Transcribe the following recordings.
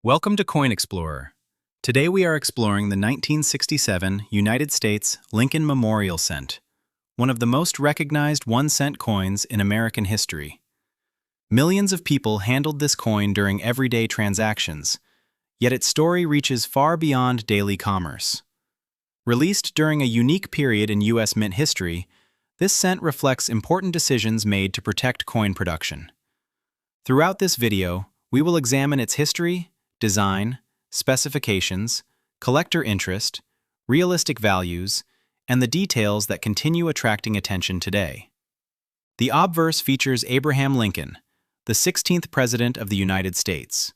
Welcome to Coin Explorer. Today we are exploring the 1967 United States Lincoln Memorial Cent, one of the most recognized 1-cent coins in American history. Millions of people handled this coin during everyday transactions, yet its story reaches far beyond daily commerce. Released during a unique period in U.S. mint history, this cent reflects important decisions made to protect coin production. Throughout this video, we will examine its history, design, specifications, collector interest, realistic values, and the details that continue attracting attention today. The obverse features Abraham Lincoln, the 16th President of the United States.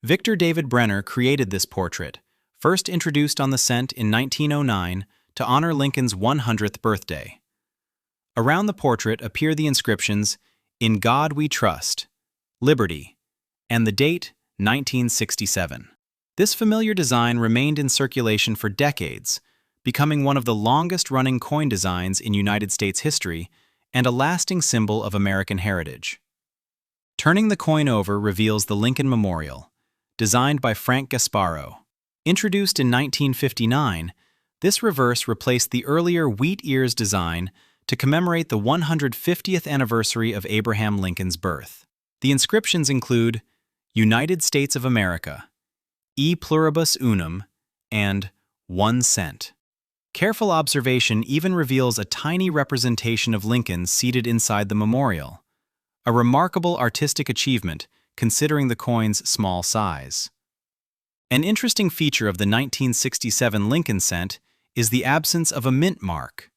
Victor David Brenner created this portrait, first introduced on the cent in 1909 to honor Lincoln's 100th birthday. Around the portrait appear the inscriptions, "In God We Trust," "Liberty," and the date, 1967. This familiar design remained in circulation for decades, becoming one of the longest-running coin designs in United States history and a lasting symbol of American heritage. Turning the coin over reveals the Lincoln Memorial, designed by Frank Gasparro. Introduced in 1959, this reverse replaced the earlier wheat ears design to commemorate the 150th anniversary of Abraham Lincoln's birth. The inscriptions include United States of America, E pluribus unum, and 1 cent. Careful observation even reveals a tiny representation of Lincoln seated inside the memorial, a remarkable artistic achievement considering the coin's small size. An interesting feature of the 1967 Lincoln cent is the absence of a mint mark.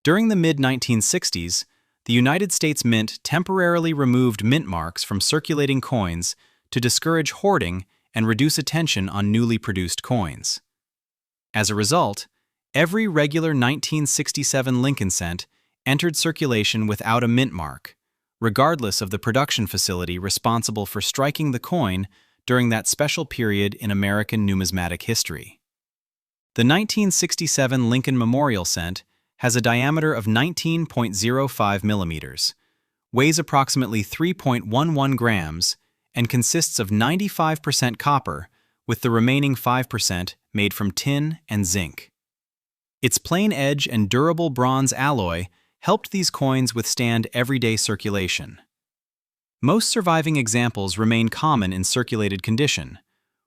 During the mid-1960s, the United States Mint temporarily removed mint marks from circulating coins to discourage hoarding and reduce attention on newly produced coins. As a result, every regular 1967 Lincoln cent entered circulation without a mint mark, regardless of the production facility responsible for striking the coin during that special period in American numismatic history. The 1967 Lincoln Memorial Cent has a diameter of 19.05 millimeters, weighs approximately 3.11 grams, and consists of 95% copper, with the remaining 5% made from tin and zinc. Its plain edge and durable bronze alloy helped these coins withstand everyday circulation. Most surviving examples remain common in circulated condition,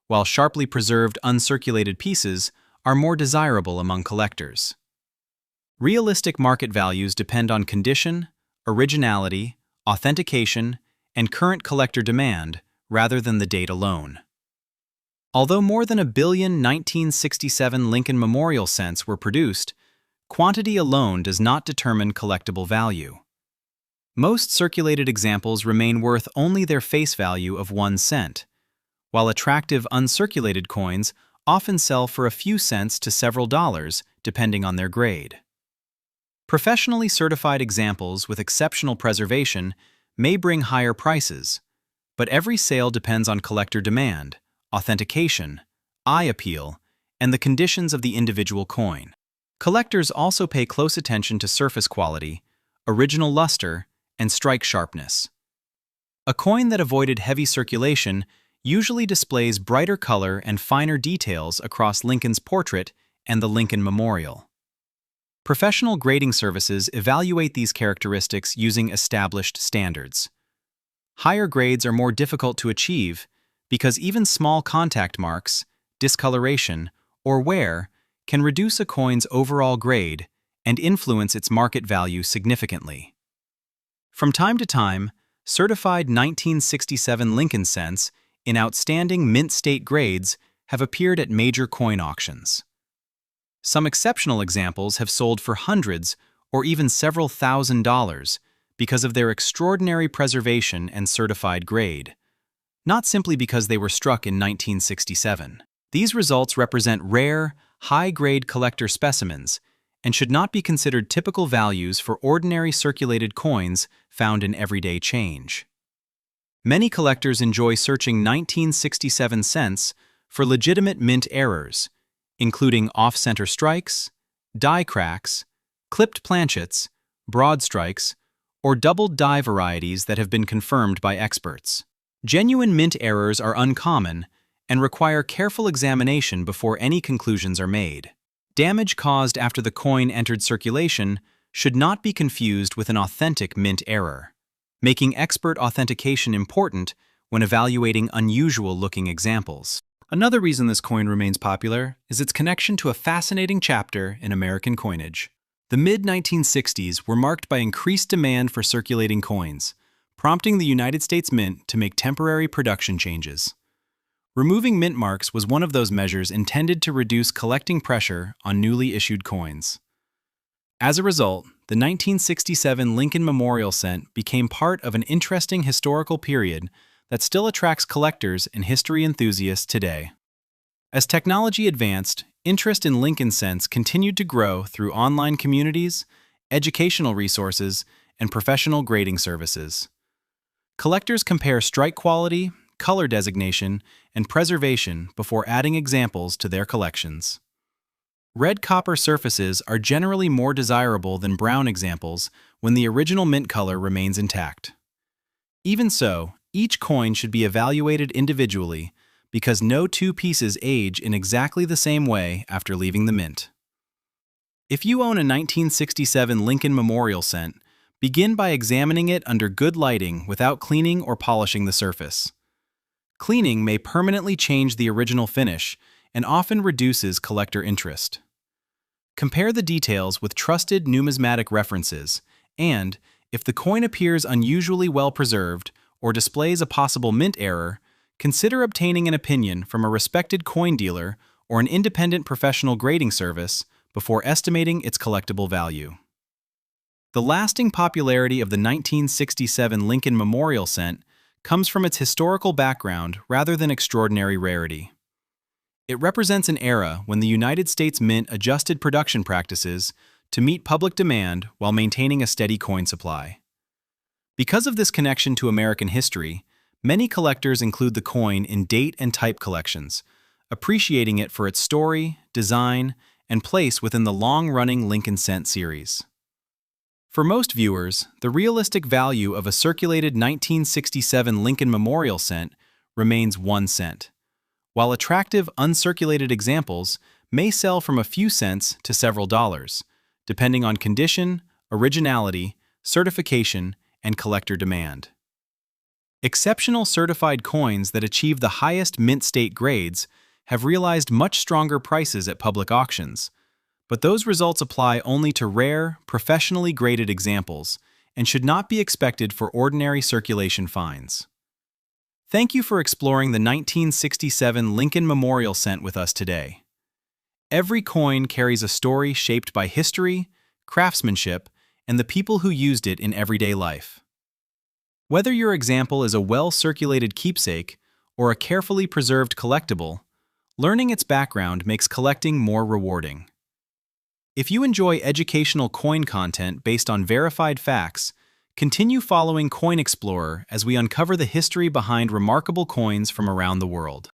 while sharply preserved uncirculated pieces are more desirable among collectors. Realistic market values depend on condition, originality, authentication, and current collector demand rather than the date alone. Although more than 1 billion 1967 Lincoln Memorial cents were produced, quantity alone does not determine collectible value. Most circulated examples remain worth only their face value of 1 cent, while attractive uncirculated coins often sell for a few cents to several dollars depending on their grade. Professionally certified examples with exceptional preservation may bring higher prices, but every sale depends on collector demand, authentication, eye appeal, and the conditions of the individual coin. Collectors also pay close attention to surface quality, original luster, and strike sharpness. A coin that avoided heavy circulation usually displays brighter color and finer details across Lincoln's portrait and the Lincoln Memorial. Professional grading services evaluate these characteristics using established standards. Higher grades are more difficult to achieve because even small contact marks, discoloration, or wear can reduce a coin's overall grade and influence its market value significantly. From time to time, certified 1967 Lincoln cents in outstanding mint state grades have appeared at major coin auctions. Some exceptional examples have sold for hundreds or even several $1,000s because of their extraordinary preservation and certified grade, not simply because they were struck in 1967. These results represent rare, high-grade collector specimens and should not be considered typical values for ordinary circulated coins found in everyday change. Many collectors enjoy searching 1967 cents for legitimate mint errors, including off-center strikes, die cracks, clipped planchets, broad strikes, or doubled die varieties that have been confirmed by experts. Genuine mint errors are uncommon and require careful examination before any conclusions are made. Damage caused after the coin entered circulation should not be confused with an authentic mint error, making expert authentication important when evaluating unusual-looking examples. Another reason this coin remains popular is its connection to a fascinating chapter in American coinage. The mid-1960s were marked by increased demand for circulating coins, prompting the United States Mint to make temporary production changes. Removing mint marks was one of those measures intended to reduce collecting pressure on newly issued coins. As a result, the 1967 Lincoln Memorial Cent became part of an interesting historical period that still attracts collectors and history enthusiasts today. As technology advanced, interest in Lincoln cents continued to grow through online communities, educational resources, and professional grading services. Collectors compare strike quality, color designation, and preservation before adding examples to their collections. Red copper surfaces are generally more desirable than brown examples when the original mint color remains intact. Even so, each coin should be evaluated individually because no two pieces age in exactly the same way after leaving the mint. If you own a 1967 Lincoln Memorial Cent, begin by examining it under good lighting without cleaning or polishing the surface. Cleaning may permanently change the original finish and often reduces collector interest. Compare the details with trusted numismatic references, and, if the coin appears unusually well preserved or displays a possible mint error, consider obtaining an opinion from a respected coin dealer or an independent professional grading service before estimating its collectible value. The lasting popularity of the 1967 Lincoln Memorial Cent comes from its historical background rather than extraordinary rarity. It represents an era when the United States Mint adjusted production practices to meet public demand while maintaining a steady coin supply. Because of this connection to American history, many collectors include the coin in date and type collections, appreciating it for its story, design, and place within the long-running Lincoln Cent series. For most viewers, the realistic value of a circulated 1967 Lincoln Memorial Cent remains 1 cent, while attractive uncirculated examples may sell from a few cents to several dollars, depending on condition, originality, certification, and collector demand. Exceptional certified coins that achieve the highest mint state grades have realized much stronger prices at public auctions, but those results apply only to rare, professionally graded examples and should not be expected for ordinary circulation finds. Thank you for exploring the 1967 Lincoln Memorial Cent with us today. Every coin carries a story shaped by history, craftsmanship, and the people who used it in everyday life. Whether your example is a well-circulated keepsake or a carefully preserved collectible, learning its background makes collecting more rewarding. If you enjoy educational coin content based on verified facts, continue following Coin Explorer as we uncover the history behind remarkable coins from around the world.